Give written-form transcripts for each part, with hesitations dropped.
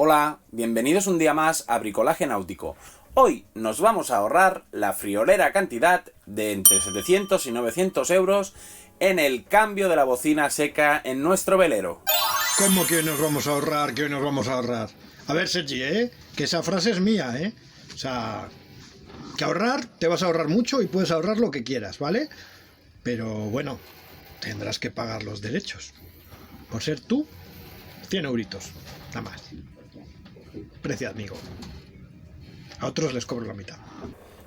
Hola, bienvenidos un día más a Bricolaje Náutico. Hoy nos vamos a ahorrar la friolera cantidad de entre 700 y 900 euros en el cambio de la bocina seca en nuestro velero. ¿Cómo que nos vamos a ahorrar? ¿Qué nos vamos a ahorrar? A ver, Sergi, que esa frase es mía, O sea, que ahorrar, te vas a ahorrar mucho y puedes ahorrar lo que quieras, ¿vale? Pero bueno, tendrás que pagar los derechos. Por ser tú, 100 euritos, nada más. Precio amigo. A otros les cobro la mitad.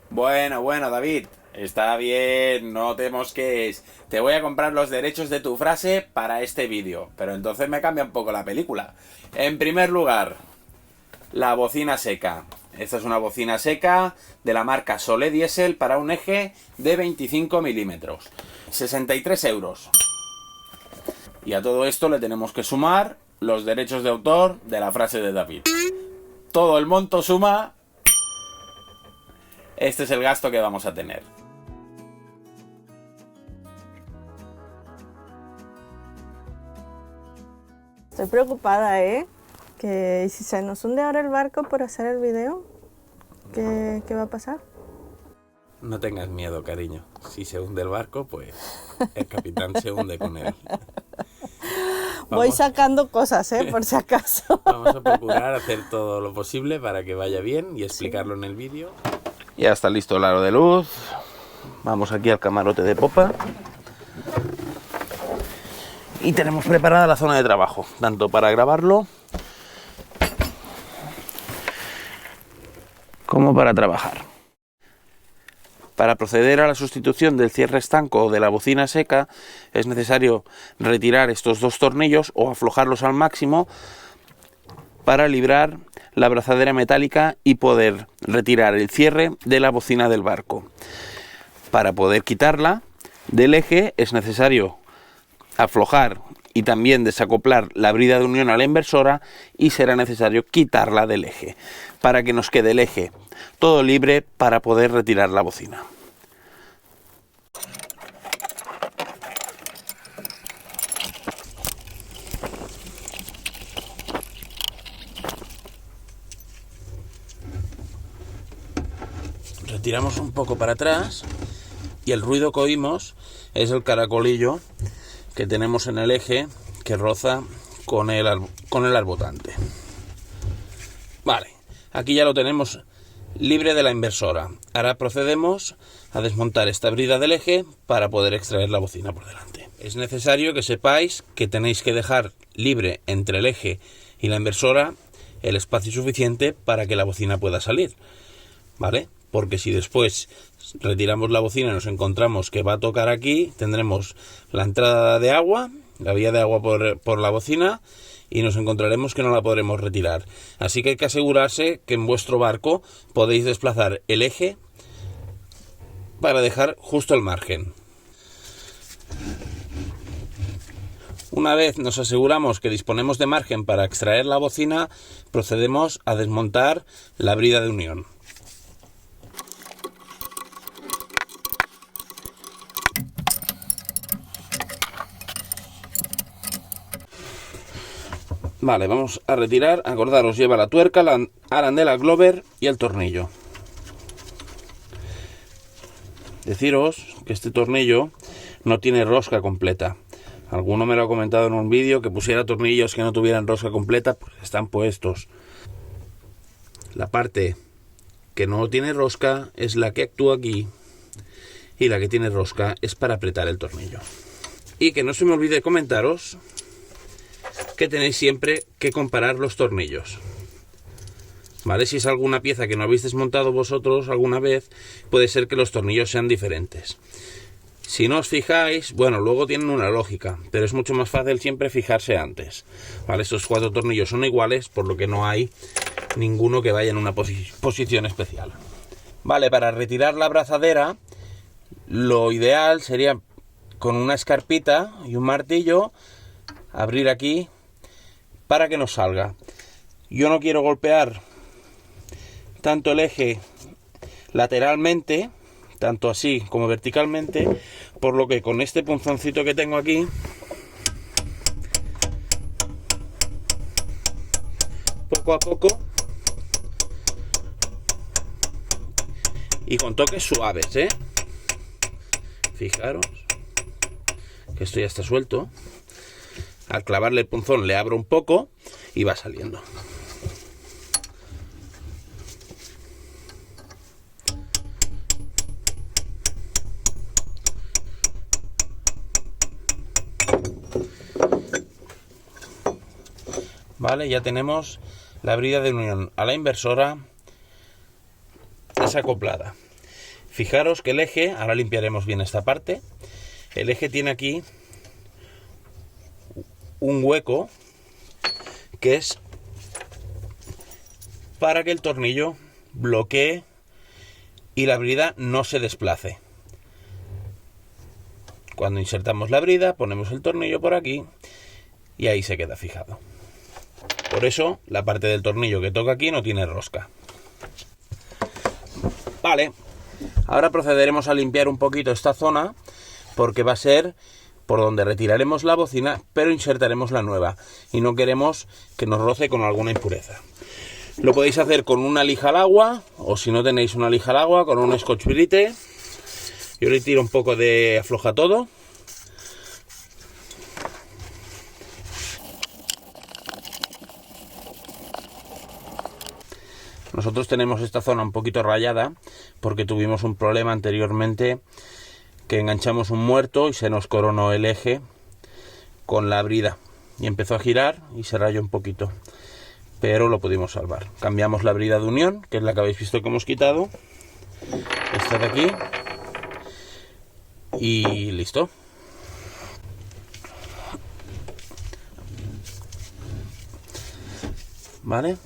Bueno, David, está bien, no te mosques. Te voy a comprar los derechos de tu frase para este vídeo, pero entonces me cambia un poco la película. En primer lugar, la bocina seca. Esta es una bocina seca de la marca Solé Diesel para un eje de 25 milímetros. 63 euros. Y a todo esto le tenemos que sumar los derechos de autor de la frase de David. Todo el monto suma. Este es el gasto que vamos a tener. Estoy preocupada, que si se nos hunde ahora el barco por hacer el video, ¿qué va a pasar? No tengas miedo, cariño. Si se hunde el barco, pues el capitán se hunde con él. Voy sacando cosas, por si acaso. Vamos a procurar hacer todo lo posible para que vaya bien y explicarlo en el vídeo. Ya está listo el aro de luz. Vamos aquí al camarote de popa. Y tenemos preparada la zona de trabajo, tanto para grabarlo como para trabajar. Para proceder a la sustitución del cierre estanco o de la bocina seca es necesario retirar estos dos tornillos o aflojarlos al máximo para librar la abrazadera metálica y poder retirar el cierre de la bocina del barco. Para poder quitarla del eje es necesario aflojar y también desacoplar la brida de unión a la inversora y será necesario quitarla del eje para que nos quede el eje todo libre para poder retirar la bocina. Retiramos un poco para atrás y el ruido que oímos es el caracolillo que tenemos en el eje que roza con el arbotante. Vale, aquí ya lo tenemos libre de la inversora. Ahora procedemos a desmontar esta brida del eje para poder extraer la bocina por delante. Es necesario que sepáis que tenéis que dejar libre entre el eje y la inversora el espacio suficiente para que la bocina pueda salir, ¿vale? Porque si después retiramos la bocina y nos encontramos que va a tocar aquí, tendremos la entrada de agua, la vía de agua por la bocina, y nos encontraremos que no la podremos retirar. Así que hay que asegurarse que en vuestro barco podéis desplazar el eje para dejar justo el margen. Una vez nos aseguramos que disponemos de margen para extraer la bocina, procedemos a desmontar la brida de unión. Vale, vamos a retirar. Acordaros, lleva la tuerca, la arandela Glover y el tornillo. Deciros que este tornillo no tiene rosca completa. Alguno me lo ha comentado en un vídeo que pusiera tornillos que no tuvieran rosca completa, pues están puestos. La parte que no tiene rosca es la que actúa aquí y la que tiene rosca es para apretar el tornillo. Y que no se me olvide comentaros que tenéis siempre que comparar los tornillos, ¿vale? Si es alguna pieza que no habéis desmontado vosotros alguna vez, puede ser que los tornillos sean diferentes. Si no os fijáis, bueno, luego tienen una lógica, pero es mucho más fácil siempre fijarse antes, ¿vale? Estos 4 tornillos son iguales, por lo que no hay ninguno que vaya en una posición especial. Vale, para retirar la abrazadera, lo ideal sería con una escarpita y un martillo abrir aquí para que nos salga. Yo no quiero golpear tanto el eje lateralmente, tanto así como verticalmente, por lo que con este punzoncito que tengo aquí pues poco a poco y con toques suaves, ¿eh? Fijaros que esto ya está suelto. Al clavarle el punzón le abro un poco y va saliendo. Vale, ya tenemos la brida de unión a la inversora desacoplada. Fijaros que el eje, ahora limpiaremos bien esta parte, el eje tiene aquí un hueco que es para que el tornillo bloquee y la brida no se desplace. Cuando insertamos la brida, ponemos el tornillo por aquí y ahí se queda fijado. Por eso la parte del tornillo que toca aquí no tiene rosca. Vale, ahora procederemos a limpiar un poquito esta zona porque va a ser por donde retiraremos la bocina, pero insertaremos la nueva y no queremos que nos roce con alguna impureza. Lo podéis hacer con una lija al agua o si no tenéis una lija al agua con un Scotch Brite. Yo le tiro un poco de afloja todo. Nosotros tenemos esta zona un poquito rayada porque tuvimos un problema anteriormente que enganchamos un muerto y se nos coronó el eje con la brida y empezó a girar y se rayó un poquito, pero lo pudimos salvar. Cambiamos la brida de unión, que es la que habéis visto que hemos quitado, esta de aquí, y listo. Vale,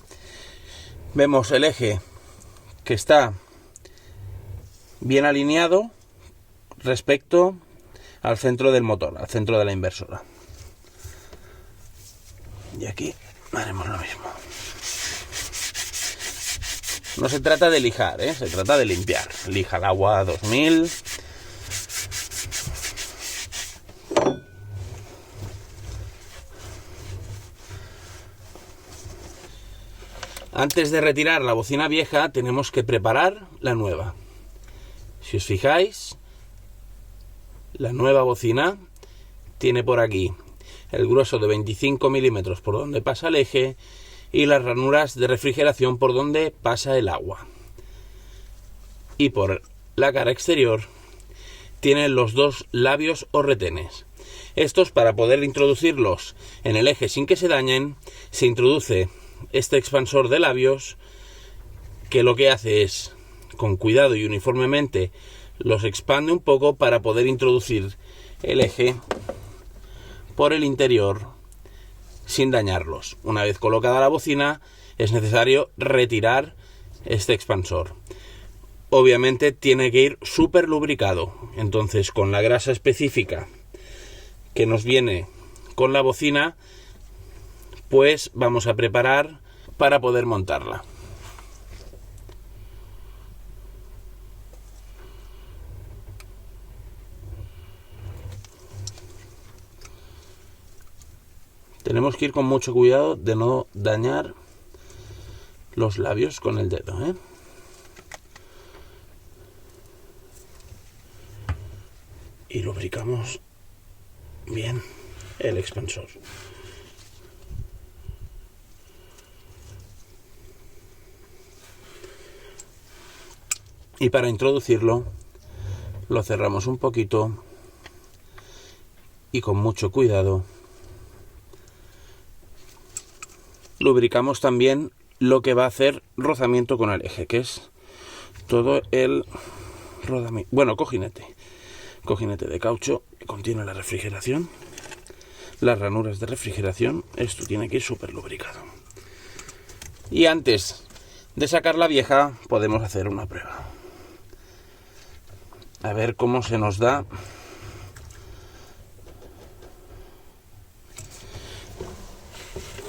vemos el eje que está bien alineado respecto al centro del motor, al centro de la inversora. Y aquí haremos lo mismo. No se trata de lijar, se trata de limpiar. Lija al agua 2000. Antes de retirar la bocina vieja tenemos que preparar la nueva. Si os fijáis, la nueva bocina tiene por aquí el grueso de 25 milímetros por donde pasa el eje y las ranuras de refrigeración por donde pasa el agua. Y por la cara exterior tiene los dos labios o retenes. Estos, para poder introducirlos en el eje sin que se dañen, se introduce este expansor de labios que lo que hace es, con cuidado y uniformemente, los expande un poco para poder introducir el eje por el interior sin dañarlos. Una vez colocada la bocina es necesario retirar este expansor. Obviamente tiene que ir súper lubricado, entonces con la grasa específica que nos viene con la bocina, pues vamos a preparar para poder montarla. Tenemos que ir con mucho cuidado de no dañar los labios con el dedo, Y lubricamos bien el expansor. Y para introducirlo lo cerramos un poquito y con mucho cuidado lubricamos también lo que va a hacer rozamiento con el eje, que es todo el rodamiento, bueno, cojinete de caucho que contiene la refrigeración, las ranuras de refrigeración. Esto tiene que ir súper lubricado. Y antes de sacar la vieja podemos hacer una prueba, a ver cómo se nos da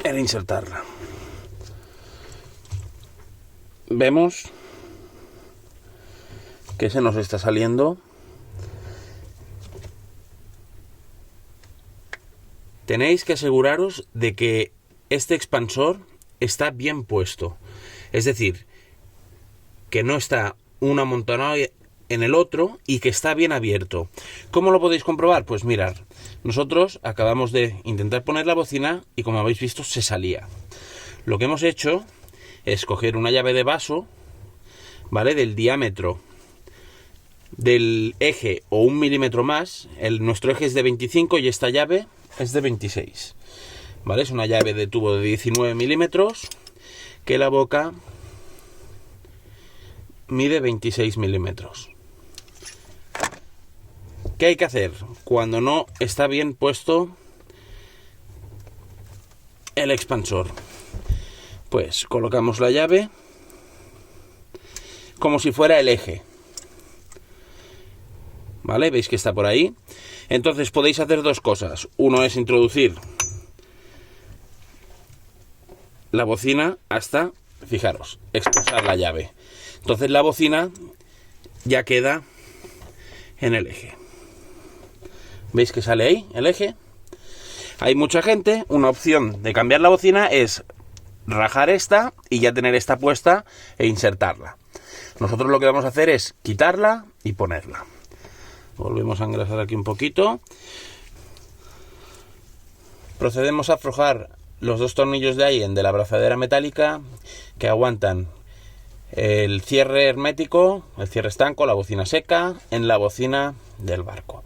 el insertarla. Vemos que se nos está saliendo. Tenéis que aseguraros de que este expansor está bien puesto. Es decir, que no está un amontonado en el otro y que está bien abierto. ¿Cómo lo podéis comprobar? Pues mirad, nosotros acabamos de intentar poner la bocina y como habéis visto se salía. Lo que hemos hecho es coger una llave de vaso, ¿vale? Del diámetro del eje o 1 milímetro más. Nuestro eje es de 25 y esta llave es de 26, ¿vale? Es una llave de tubo de 19 milímetros que la boca mide 26 milímetros. ¿Qué hay que hacer cuando no está bien puesto el expansor? Pues colocamos la llave como si fuera el eje, ¿vale? ¿Veis que está por ahí? Entonces podéis hacer dos cosas. Uno es introducir la bocina hasta, fijaros, expulsar la llave. Entonces la bocina ya queda en el eje. ¿Veis que sale ahí el eje? Hay mucha gente, una opción de cambiar la bocina es rajar esta y ya tener esta puesta e insertarla. Nosotros lo que vamos a hacer es quitarla y ponerla. Volvemos a engrasar aquí un poquito. Procedemos a aflojar los dos tornillos de ahí de la abrazadera metálica que aguantan el cierre hermético, el cierre estanco, la bocina seca en la bocina del barco.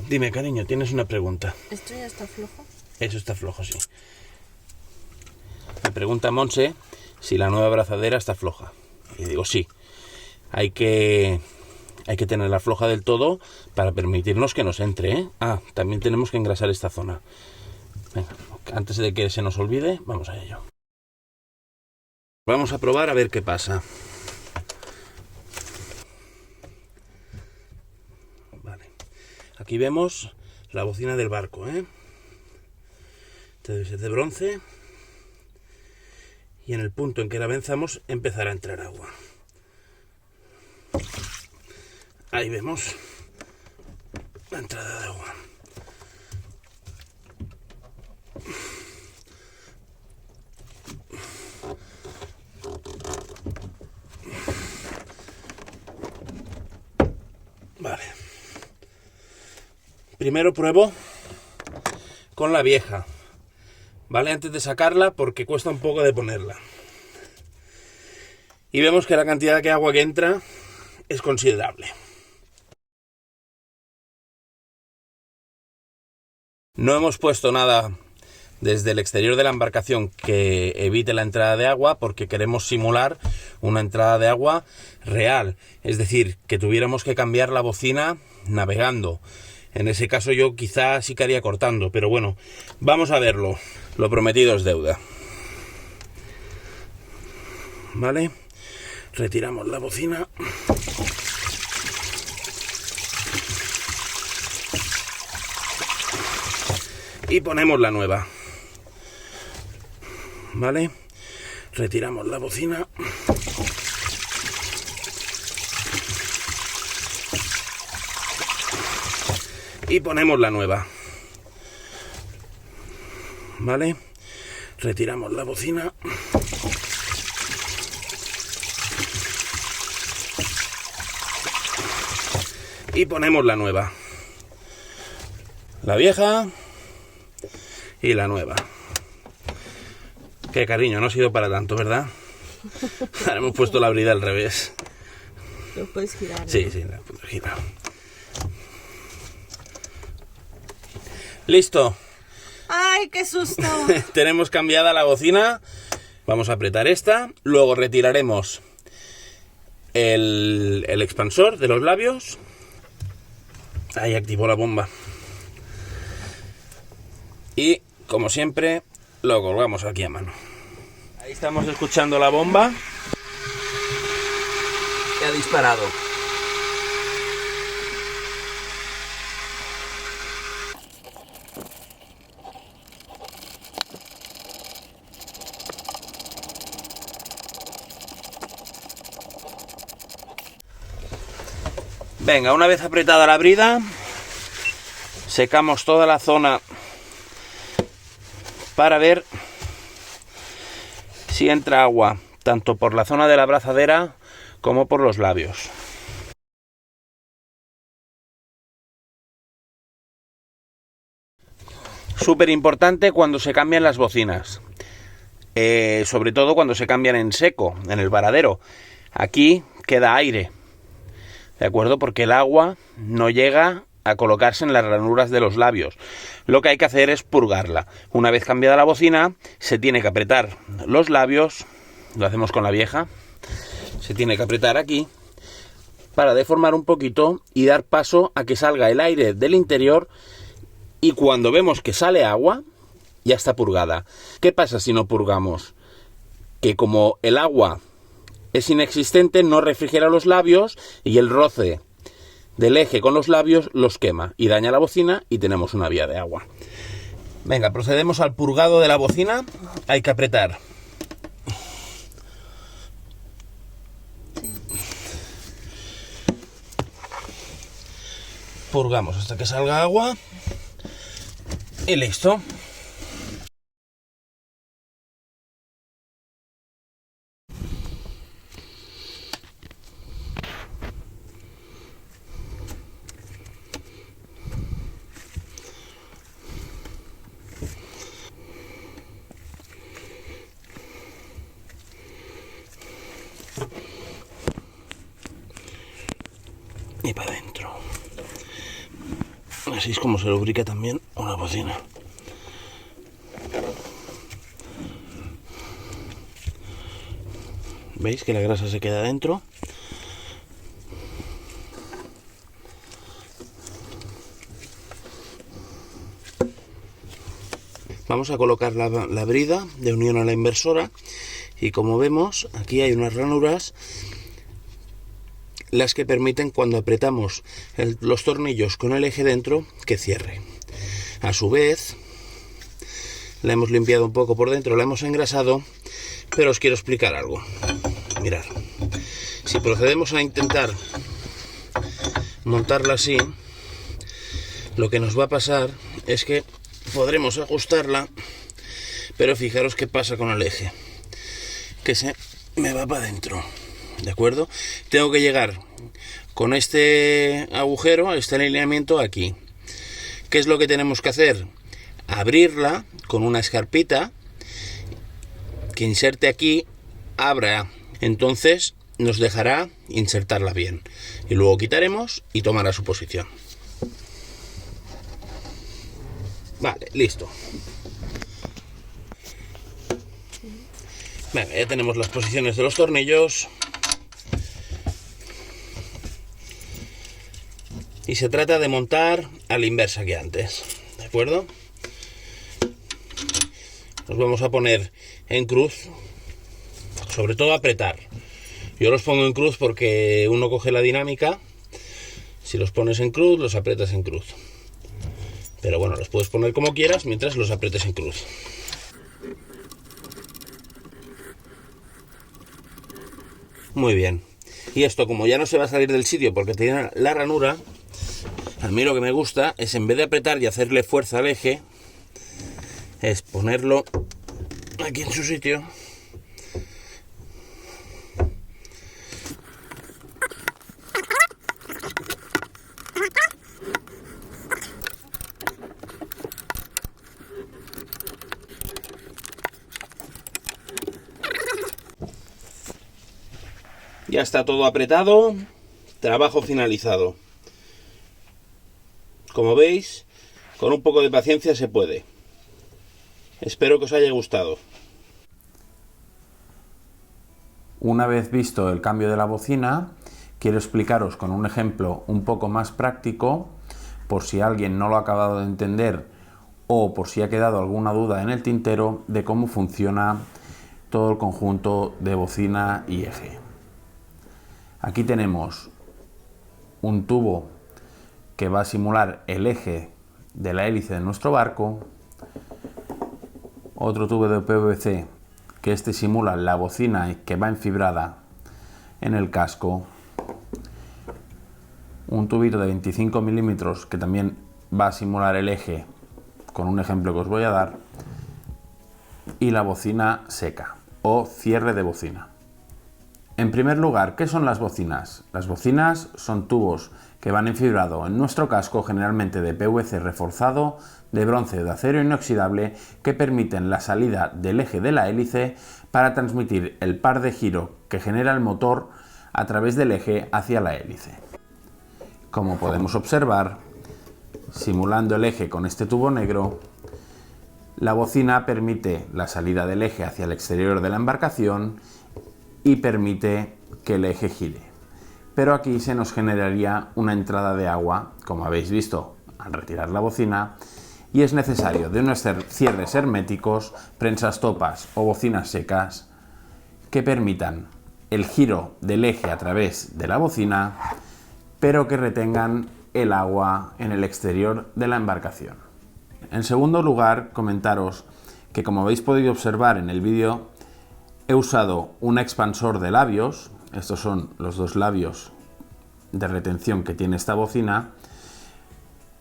Dime, cariño, tienes una pregunta. ¿Esto ya está flojo? Eso está flojo, sí. Me pregunta Monse si la nueva abrazadera está floja. Y digo, sí. Hay que tenerla floja del todo para permitirnos que nos entre, ¿eh? Ah, también tenemos que engrasar esta zona. Venga, antes de que se nos olvide, vamos a ello. Vamos a probar a ver qué pasa. Vale. Aquí vemos la bocina del barco, ¿eh? Este debe ser de bronce. Y en el punto en que la venzamos empezará a entrar agua. Ahí vemos la entrada de agua. Vale. Primero pruebo con la vieja, ¿vale? Antes de sacarla porque cuesta un poco de ponerla. Y vemos que la cantidad de agua que entra es considerable. No hemos puesto nada desde el exterior de la embarcación que evite la entrada de agua porque queremos simular una entrada de agua real. Es decir, que tuviéramos que cambiar la bocina navegando. En ese caso yo quizás sí que haría cortando, pero bueno, vamos a verlo. Lo prometido es deuda. Vale, retiramos la bocina. Y ponemos la nueva. Vale, retiramos la bocina. Y ponemos la nueva. Vale, retiramos la bocina. Y ponemos la nueva. La vieja y la nueva. Qué cariño, no ha sido para tanto, ¿verdad? Ahora hemos puesto la brida al revés. Lo puedes girar. Sí, sí, la puedo girar. Listo. ¡Ay, qué susto! Tenemos cambiada la bocina. Vamos a apretar esta. Luego retiraremos el expansor de los labios. Ahí activó la bomba. Y, como siempre, lo colgamos aquí a mano. Ahí estamos escuchando la bomba. Que ha disparado. Venga, una vez apretada la brida, secamos toda la zona para ver si entra agua, tanto por la zona de la abrazadera como por los labios. Súper importante cuando se cambian las bocinas, sobre todo cuando se cambian en seco, en el varadero. Aquí queda aire, ¿de acuerdo? Porque el agua no llega a colocarse en las ranuras de los labios. Lo que hay que hacer es purgarla. Una vez cambiada la bocina, se tiene que apretar los labios, lo hacemos con la vieja, se tiene que apretar aquí para deformar un poquito y dar paso a que salga el aire del interior, y cuando vemos que sale agua, ya está purgada. ¿Qué pasa si no purgamos? Que como el agua es inexistente, no refrigera los labios y el roce del eje con los labios los quema y daña la bocina y tenemos una vía de agua. Venga, procedemos al purgado de la bocina. Hay que apretar purgamos hasta que salga agua y listo. Y para adentro. Así es como se lubrica también una bocina. ¿Veis que la grasa se queda dentro? Vamos a colocar la brida de unión a la inversora y como vemos aquí hay unas ranuras, las que permiten cuando apretamos los tornillos con el eje dentro que cierre. A su vez la hemos limpiado un poco por dentro, la hemos engrasado, pero os quiero explicar algo. Mirad, si procedemos a intentar montarla así, lo que nos va a pasar es que podremos ajustarla, pero fijaros qué pasa con el eje, que se me va para adentro, ¿de acuerdo? Tengo que llegar con este agujero, este alineamiento aquí. ¿Qué es lo que tenemos que hacer? Abrirla con una escarpita que inserte aquí, abra, entonces nos dejará insertarla bien y luego quitaremos y tomará su posición. Vale, listo. Venga, ya tenemos las posiciones de los tornillos. Y se trata de montar a la inversa que antes, ¿de acuerdo? Nos vamos a poner en cruz, sobre todo apretar. Yo los pongo en cruz porque uno coge la dinámica. Si los pones en cruz, los aprietas en cruz. Pero bueno, los puedes poner como quieras mientras los apretes en cruz. Muy bien. Y esto, como ya no se va a salir del sitio porque tiene la ranura, a mí lo que me gusta es, en vez de apretar y hacerle fuerza al eje, es ponerlo aquí en su sitio. Ya está todo apretado, trabajo finalizado. Como veis, con un poco de paciencia se puede. Espero que os haya gustado. Una vez visto el cambio de la bocina, quiero explicaros con un ejemplo un poco más práctico, por si alguien no lo ha acabado de entender o por si ha quedado alguna duda en el tintero, de cómo funciona todo el conjunto de bocina y eje. Aquí tenemos un tubo que va a simular el eje de la hélice de nuestro barco, otro tubo de PVC que este simula la bocina que va enfibrada en el casco, un tubito de 25 milímetros que también va a simular el eje con un ejemplo que os voy a dar, y la bocina seca o cierre de bocina. En primer lugar, ¿qué son las bocinas? Las bocinas son tubos que van enfibrado en nuestro casco, generalmente de PVC reforzado, de bronce o de acero inoxidable, que permiten la salida del eje de la hélice para transmitir el par de giro que genera el motor a través del eje hacia la hélice. Como podemos observar, simulando el eje con este tubo negro, la bocina permite la salida del eje hacia el exterior de la embarcación y permite que el eje gire. Pero aquí se nos generaría una entrada de agua, como habéis visto al retirar la bocina, y es necesario de unos cierres herméticos, prensas topas o bocinas secas que permitan el giro del eje a través de la bocina, pero que retengan el agua en el exterior de la embarcación. En segundo lugar, comentaros que, como habéis podido observar en el vídeo, he usado un expansor de labios. Estos son los dos labios de retención que tiene esta bocina.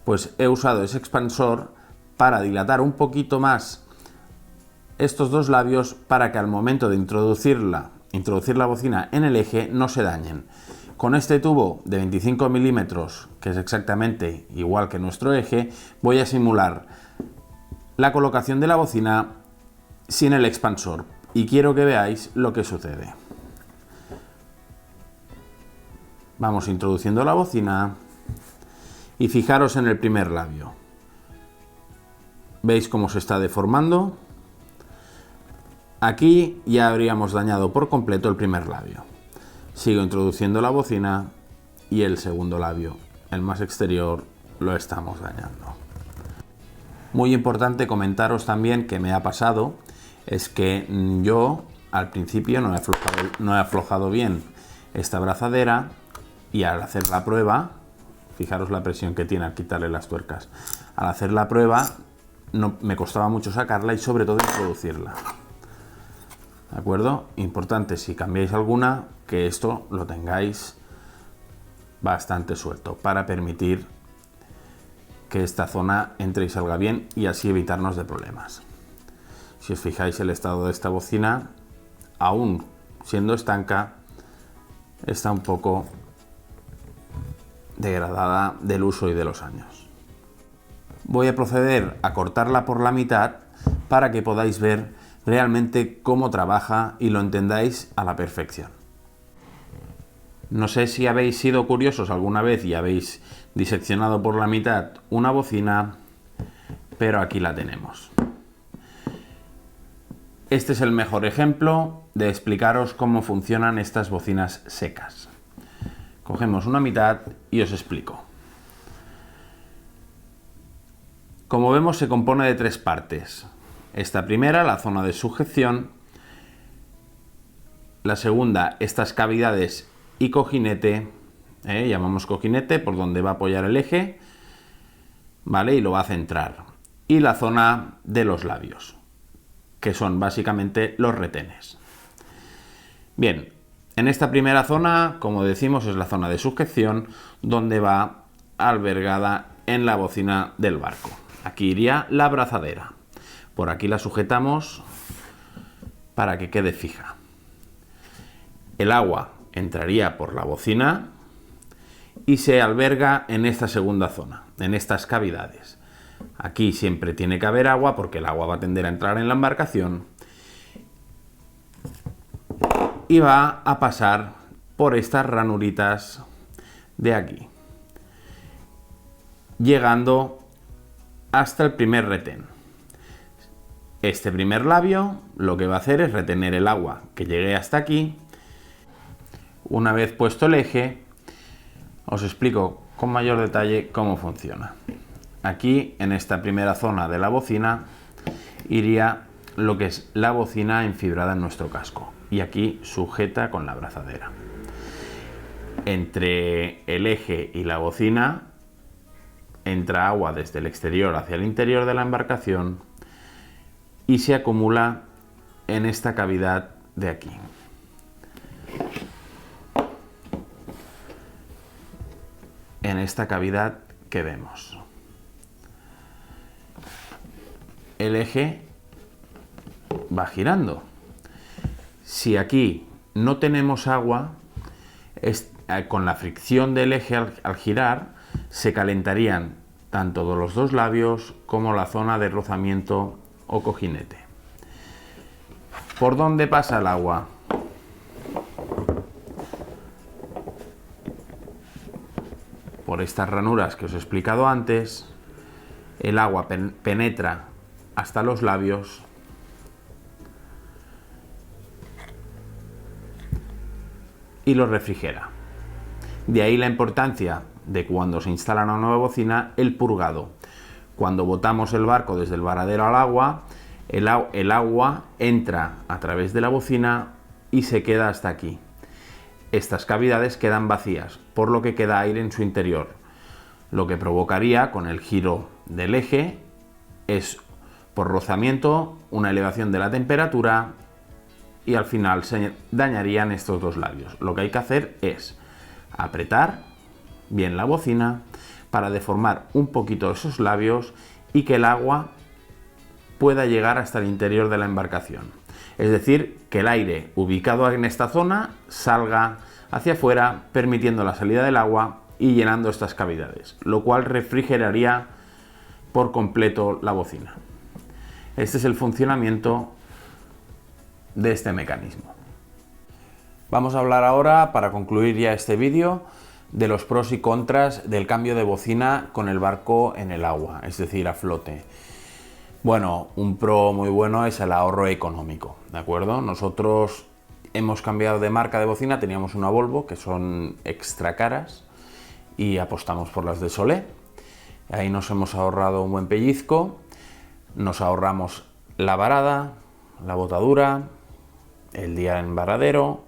Pues he usado ese expansor para dilatar un poquito más estos dos labios para que al momento de introducir la bocina en el eje no se dañen. Con este tubo de 25 milímetros, que es exactamente igual que nuestro eje, voy a simular la colocación de la bocina sin el expansor y quiero que veáis lo que sucede. Vamos introduciendo la bocina y fijaros en el primer labio. ¿Veis cómo se está deformando? Aquí ya habríamos dañado por completo el primer labio. Sigo introduciendo la bocina y el segundo labio, el más exterior, lo estamos dañando. Muy importante comentaros también que me ha pasado, es que yo al principio no he aflojado bien esta brazadera y al hacer la prueba, fijaros la presión que tiene al quitarle las tuercas, al hacer la prueba me costaba mucho sacarla y sobre todo introducirla. ¿De acuerdo? Importante, si cambiáis alguna, que esto lo tengáis bastante suelto para permitir que esta zona entre y salga bien y así evitarnos de problemas. Si os fijáis, el estado de esta bocina, aún siendo estanca, está un poco degradada del uso y de los años. Voy a proceder a cortarla por la mitad para que podáis ver realmente cómo trabaja y lo entendáis a la perfección. No sé si habéis sido curiosos alguna vez y habéis diseccionado por la mitad una bocina, pero aquí la tenemos. Este es el mejor ejemplo de explicaros cómo funcionan estas bocinas secas. Cogemos una mitad y os explico. Como vemos, se compone de tres partes. Esta primera, la zona de sujeción. La segunda, estas cavidades y cojinete. Llamamos cojinete por donde va a apoyar el eje, ¿vale? Y lo va a centrar. Y la zona de los labios, que son básicamente los retenes. Bien, en esta primera zona, como decimos, es la zona de sujeción, donde va albergada en la bocina del barco. Aquí iría la brazadera. Por aquí la sujetamos para que quede fija. El agua entraría por la bocina y se alberga en esta segunda zona, en estas cavidades. Aquí siempre tiene que haber agua porque el agua va a tender a entrar en la embarcación y va a pasar por estas ranuritas de aquí, llegando hasta el primer retén. Este primer labio lo que va a hacer es retener el agua que llegue hasta aquí. Una vez puesto el eje, os explico con mayor detalle cómo funciona. Aquí, en esta primera zona de la bocina, iría lo que es la bocina enfibrada en nuestro casco. Y aquí sujeta con la brazadera. Entre el eje y la bocina entra agua desde el exterior hacia el interior de la embarcación y se acumula en esta cavidad de aquí. En esta cavidad que vemos. el eje va girando. Si aquí no tenemos agua, con la fricción del eje al girar, se calentarían tanto los dos labios como la zona de rozamiento o cojinete. ¿Por dónde pasa el agua? Por estas ranuras que os he explicado antes, el agua penetra hasta los labios y los refrigera. De ahí la importancia de cuando se instala una nueva bocina, el purgado. Cuando botamos el barco desde el varadero al agua, el agua entra a través de la bocina y se queda hasta aquí. Estas cavidades quedan vacías, por lo que queda aire en su interior. Lo que provocaría con el giro del eje es, por rozamiento, una elevación de la temperatura y al final se dañarían estos dos labios. Lo que hay que hacer es apretar bien la bocina para deformar un poquito esos labios y que el agua pueda llegar hasta el interior de la embarcación. Es decir, que el aire ubicado en esta zona salga hacia afuera, permitiendo la salida del agua y llenando estas cavidades, lo cual refrigeraría por completo la bocina. Este es el funcionamiento de este mecanismo. Vamos a hablar ahora, para concluir ya este vídeo, de los pros y contras del cambio de bocina con el barco en el agua, es decir, a flote. Bueno, un pro muy bueno es el ahorro económico, ¿de acuerdo? Nosotros hemos cambiado de marca de bocina, teníamos una Volvo, que son extra caras, y apostamos por las de Solé. Ahí nos hemos ahorrado un buen pellizco, nos ahorramos la varada, la botadura, el día en varadero.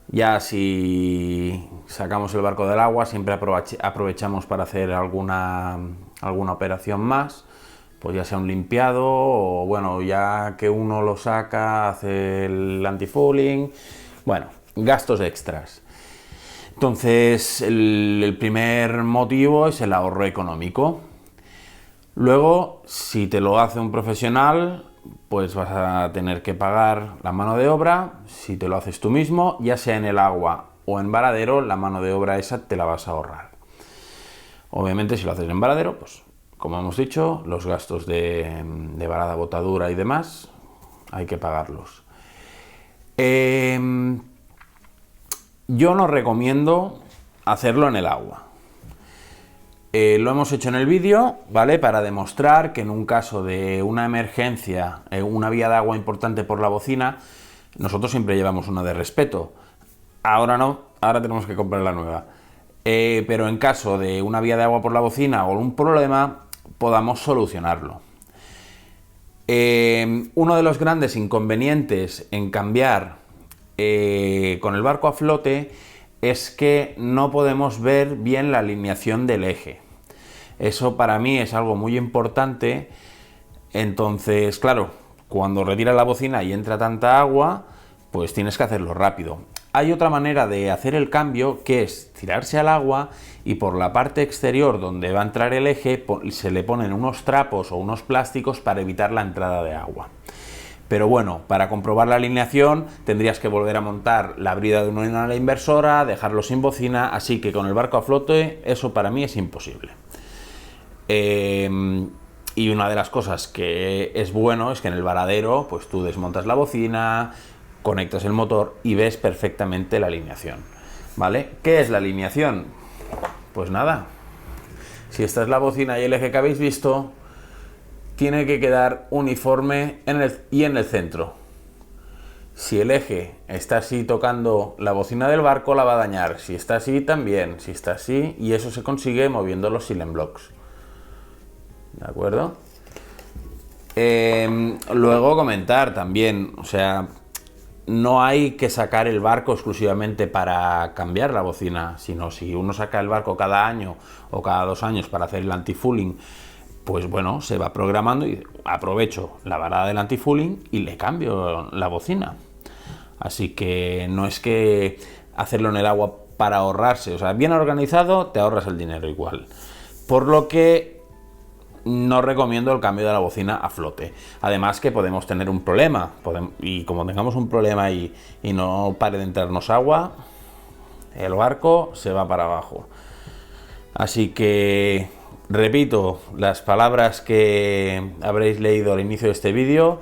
Ya si sacamos el barco del agua, siempre aprovechamos para hacer alguna operación más, pues ya sea un limpiado o bueno, ya que uno lo saca, hace el antifouling, bueno, gastos extras. Entonces, el primer motivo es el ahorro económico. Luego, si te lo hace un profesional, pues vas a tener que pagar la mano de obra. Si te lo haces tú mismo, ya sea en el agua o en varadero, la mano de obra esa te la vas a ahorrar. Obviamente, si lo haces en varadero, pues como hemos dicho, los gastos de varada, botadura y demás, hay que pagarlos. Yo no recomiendo hacerlo en el agua. Lo hemos hecho en el vídeo, ¿vale? Para demostrar que en un caso de una emergencia, una vía de agua importante por la bocina, nosotros siempre llevamos una de respeto. Ahora no, ahora tenemos que comprar la nueva. Pero en caso de una vía de agua por la bocina o un problema, podamos solucionarlo. Uno de los grandes inconvenientes en cambiar con el barco a flote es que no podemos ver bien la alineación del eje. Eso para mí es algo muy importante. Entonces, claro, cuando retiras la bocina y entra tanta agua, pues tienes que hacerlo rápido. Hay otra manera de hacer el cambio, que es tirarse al agua y por la parte exterior donde va a entrar el eje se le ponen unos trapos o unos plásticos para evitar la entrada de agua. Pero bueno, para comprobar la alineación tendrías que volver a montar la brida de una ala inversora, dejarlo sin bocina, así que con el barco a flote eso para mí es imposible. Y una de las cosas que es bueno es que en el varadero pues tú desmontas la bocina, conectas el motor y ves perfectamente la alineación, ¿vale? ¿Qué es la alineación? Pues nada, si esta es la bocina y el eje que habéis visto, tiene que quedar uniforme en el centro. Si el eje está así tocando la bocina del barco, la va a dañar. Si está así, también. Si está así, y eso se consigue moviendo los silent blocks. ¿De acuerdo? Luego comentar también, o sea, no hay que sacar el barco exclusivamente para cambiar la bocina, sino si uno saca el barco cada año o cada 2 años para hacer el antifouling, pues bueno, se va programando y aprovecho la varada del antifouling y le cambio la bocina. Así que no es que hacerlo en el agua para ahorrarse, o sea, bien organizado te ahorras el dinero igual. Por lo que no recomiendo el cambio de la bocina a flote. Además que podemos tener un problema, y como tengamos un problema y no pare de entrarnos agua, el barco se va para abajo. Así que repito las palabras que habréis leído al inicio de este vídeo.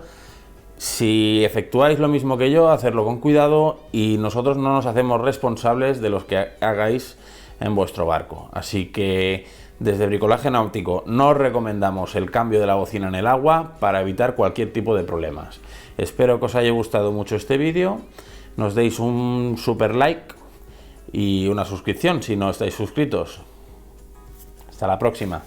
Si efectuáis lo mismo que yo, hacerlo con cuidado, y nosotros no nos hacemos responsables de los que hagáis en vuestro barco. Así que desde Bricolaje Náutico no recomendamos el cambio de la bocina en el agua para evitar cualquier tipo de problemas. Espero que os haya gustado mucho este vídeo, nos deis un super like y una suscripción si no estáis suscritos. Hasta la próxima.